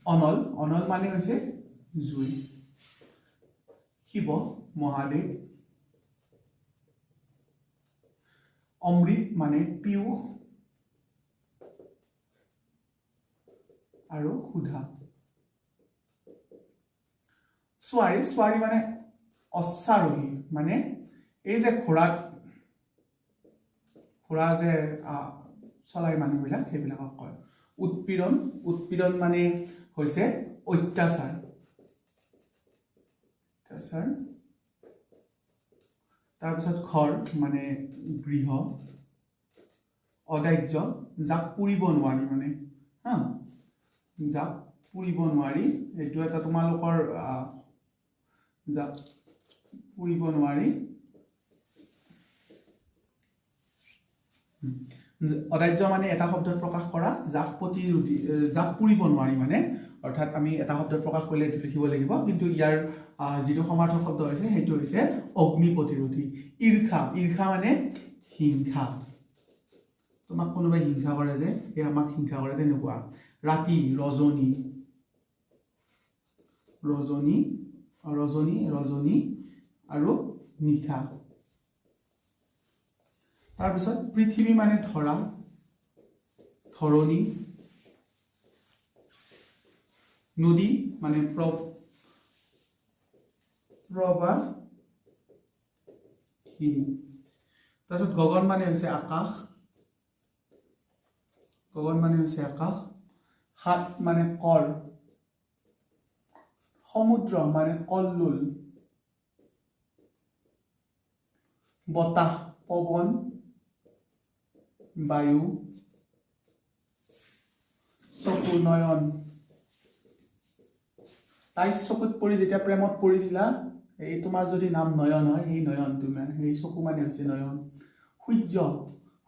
অনল অনল মানে হৈছে জুই শিৱ মহাদেৱ অমৃত মানে পিয়ুষ আৰু সুধা সোৱাৰী সোৱাৰী মানে অশ্বাৰোহী মানে এই যে ঘোঁৰা যে চলাই মানুহবিলাক সেইবিলাকক কয় উৎপীড়ন উৎপীড়ন মানে হৈছে অত্যাচাৰ তাৰপিছত ঘৰ মানে গৃহ অদাহ্য যাক পুৰিব নোৱাৰি মানে হা যাক পুৰিব নোৱাৰি এইটো এটা তোমালোকৰ যাক পুৰিব নোৱাৰি অদাহ্য মানে এটা শব্দত প্ৰকাশ কৰা যাক প্ৰতিৰোধী যাক পুৰিব নোৱাৰি মানে অৰ্থাৎ আমি এটা শব্দত প্ৰকাশ কৰিলে এইটো লিখিব লাগিব কিন্তু ইয়াৰ যিটো সমাৰ্থক শব্দ হৈছে সেইটো হৈছে অগ্নি প্ৰতিৰোধী ঈৰ্ষা ঈৰ্ষা মানে হিংসা তোমাক কোনোবাই হিংসা কৰে যে এই আমাক হিংসা কৰে তেনেকুৱা ৰাতি ৰজনী ৰজনী ৰজনী ৰজনী আৰু নিশা তাৰপিছত পৃথিৱী মানে ধৰা ধৰণী নদী মানে প্ৰবাহহীন তাৰপিছত গগন মানে হৈছে আকাশ গগন মানে হৈছে আকাশ হাত মানে কৰ সমুদ্ৰ মানে কল্লোল বতাহ পৱন বায়ু চকু নয়ন তাই চকুত পৰি যেতিয়া প্ৰেমত পৰিছিলা এই তোমাৰ যদি নাম নয়ন হয় সেই নয়ন তোমাৰ সেই চকু মানে হৈছে নয়ন সূৰ্য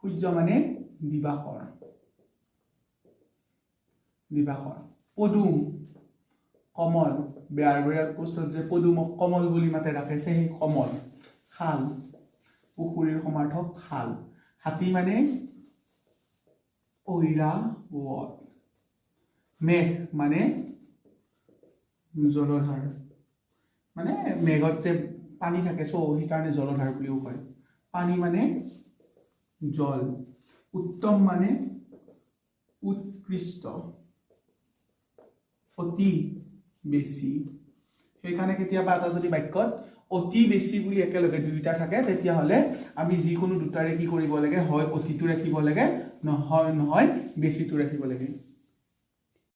সূৰ্য মানে দিবাকৰ দিবাকৰ পদুম কমল বেয়াৰ বেয়াৰ পুস্তত যে পদুমক কমল বুলি মাতে ৰাখিছে সেই কমল খাল পুখুৰীৰ সমাৰ্থক খাল হাতী মানে ঐৰাৱত মেঘ মানে জলধাৰ মানে মেঘত যে পানী থাকে সেইকাৰণে জলধাৰ বুলিও কয় পানী মানে জল উত্তম মানে উৎকৃষ্ট অতি বেছি সেইকাৰণে কেতিয়াবা এটা যদি বাক্যত অতি বেছি বুলি একেলগে দুইটা থাকে তেতিয়াহ'লে আমি যিকোনো দুটাৰে কি কৰিব লাগে হয় অতিটো ৰাখিব লাগে নহয় বেছিটো ৰাখিব লাগে